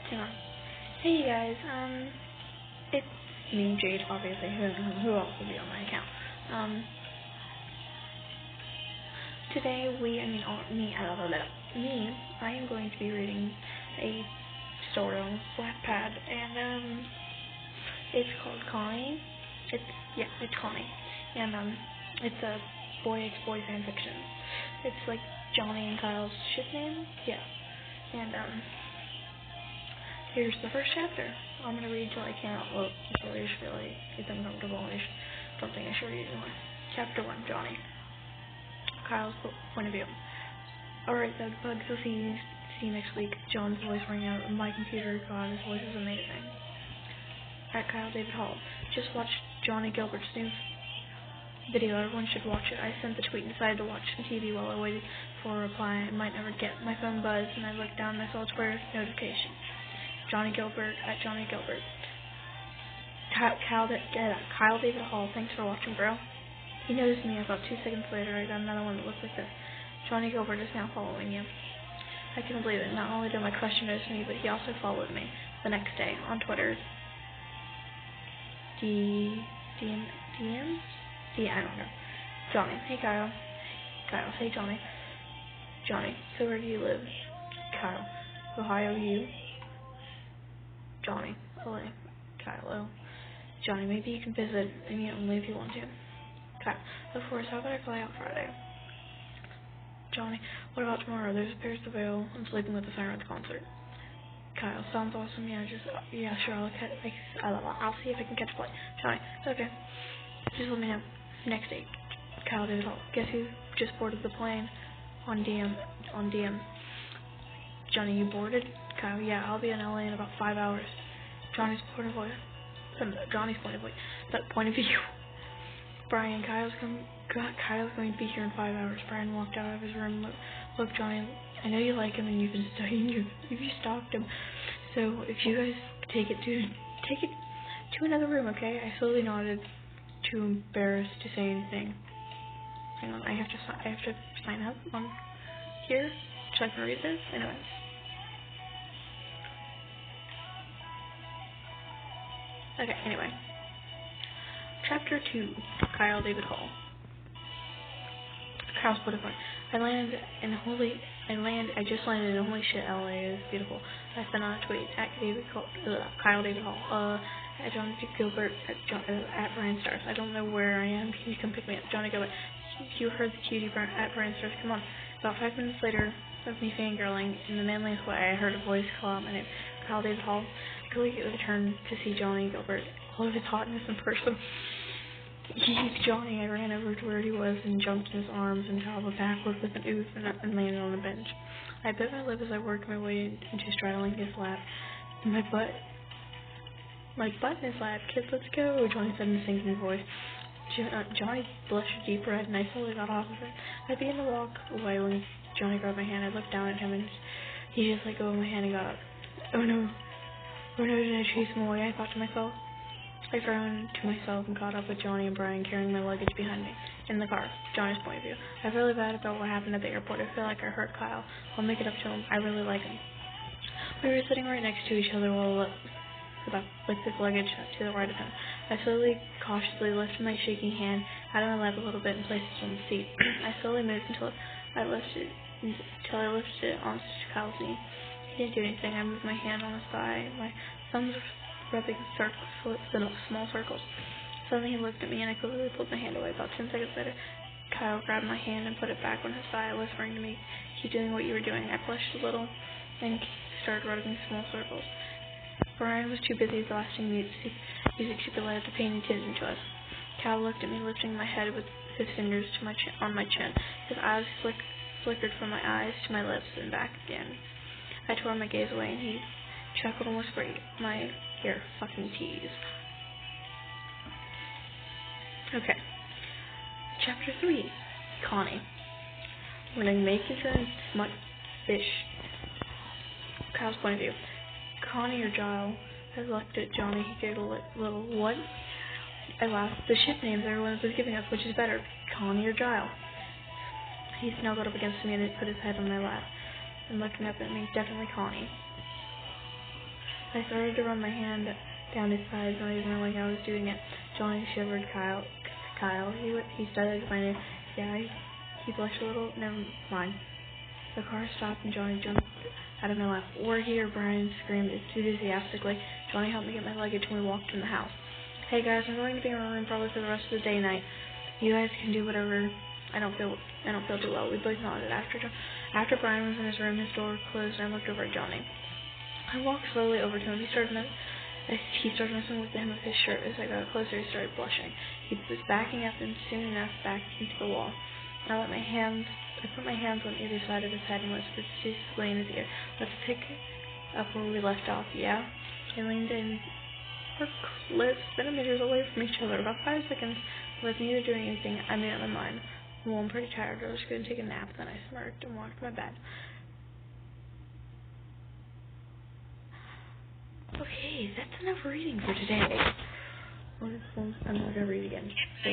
Hang on. Hey guys, it's me, Jade, obviously. Who else would be on my account? Today I am going to be reading a story on Wattpad, and it's called Kohnnie. It's Kohnnie, and it's a boy-ex-boy fan fiction. It's like Johnny and Kyle's ship name, yeah. And here's the first chapter. I'm gonna read till I can't. Well, I just feel like it's uncomfortable. I don't think I should read anymore. Chapter 1, Johnny. Kyle's point of view. Alright, then, bugs. We'll see you next week. John's voice rang out on my computer. God, his voice is amazing. At Kyle David Hall. Just watched Johnny Gilbert's new video. Everyone should watch it. I sent the tweet and decided to watch the TV while I waited for a reply I might never get. My phone buzzed and I looked down and I saw a Twitter notification. Johnny Gilbert at Johnny Gilbert. Kyle David Hall, thanks for watching, bro. He noticed me about 2 seconds later. I got another one that looked like this. Johnny Gilbert is now following you. I couldn't believe it. Not only did my crush notice me, but he also followed me the next day on Twitter. I don't know. Johnny. Hey, Kyle. Kyle. Hey, Johnny. Johnny. So where do you live? Kyle. Ohio, you? Johnny. LA. Kyle. Oh. Johnny, maybe you can visit immediately if you want to. Kyle. Of course, how about I fly out Friday? Johnny. What about tomorrow? There's a Paris the Veil. I'm sleeping with the Sirens concert. Kyle. Sounds awesome. Yeah, sure. I'll see if I can catch a flight. Johnny. Okay. Just let me know. Next day. Kyle David Hall. Guess who just boarded the plane? On DM. Johnny, you boarded? Kyle, yeah, I'll be in LA in about 5 hours. Johnny's point of view. Brian, Kyle's going to be here in 5 hours. Brian walked out of his room. Look, Johnny, I know you like him and you've been studying you. You stalked him. So if you guys take it to another room, okay? I slowly nodded, too embarrassed to say anything. Hang on, I have to sign up on here so I can read this. Anyway. Okay, anyway. Chapter 2, Kyle David Hall. Kyle's Butterfly. I just landed in holy shit, LA is beautiful. I sent out a tweet at Kyle David Hall. At Johnny Gilbert at Brian Stars. I don't know where I am. Can you come pick me up? Johnny Gilbert. You heard the cutie at Brian Stars. Come on. About 5 minutes later, of me fangirling in the manliest way, I heard a voice call out my name. Kyle David Hall. I quickly turned to see Johnny Gilbert. All of his hotness in person. Johnny, I ran over to where he was and jumped in his arms and toppled backward with an oof and landed on a bench. I bit my lip as I worked my way into straddling his lap. My butt in his lap. Kid, let's go, Johnny said in a singing voice. Johnny blushed deep red and I slowly got off of it. I began to walk away when Johnny grabbed my hand. I looked down at him and he just let go of my hand and got up. Oh no, did I chase him away? I thought to myself. I frowned to myself and caught up with Johnny and Brian carrying my luggage behind me. In the car, Johnny's point of view. I feel really bad about what happened at the airport. I feel like I hurt Kyle. I'll make it up to him. I really like him. We were sitting right next to each other while with his luggage to the right of him. I slowly, cautiously lifted my shaking hand out of my lap a little bit and placed it on the seat. I slowly moved until I lifted it onto Kyle's knee. He didn't do anything. I moved my hand on his thigh, my thumbs rubbing small circles. Suddenly he looked at me and I quickly pulled my hand away. About 10 seconds later, Kyle grabbed my hand and put it back on his thigh, whispering to me, "Keep doing what you were doing." I blushed a little and started rubbing small circles. Brian was too busy blasting music to be allowed to pay any attention to us. Kyle looked at me, lifting my head with his fingers to on my chin. His eyes flickered from my eyes to my lips and back again. I tore my gaze away and he chuckled and whispered my ear, "Fucking tease." Okay. Chapter 3, Kohnnie. When I make it to smut fish. Kyle's point of view. Kohnnie or Giles. I looked at Johnny. He giggled a little. What? I laughed. The ship names everyone was giving us, which is better, Kohnnie or Giles? He snuggled up against me and put his head on my lap and looking up at me. Definitely Kohnnie. I started to run my hand down his thighs, not even knowing I was doing it. Johnny shivered. Kyle. He started my name. Yeah, he blushed a little. Never mind. The car stopped and Johnny jumped out of my lap. "We're here," Brian screamed enthusiastically. Johnny helped me get my luggage and we walked in the house. "Hey guys, I'm going to be in my room probably for the rest of the day night. You guys can do whatever. I don't feel too well." We both nodded. After Brian was in his room, his door closed and I looked over at Johnny. I walked slowly over to him. He started messing with the hem of his shirt. As I got closer, he started blushing. He was backing up and soon enough back into the wall. I put my hands on either side of his head and whispered softly in his ear, "Let's pick up where we left off, yeah?" I leaned in for clips, centimeters away from each other. About 5 seconds, with neither doing anything, I made up my mind. "Well, I'm pretty tired. I was going to take a nap." Then I smirked and walked to my bed. Okay, that's enough reading for today. I'm not going to read again. So,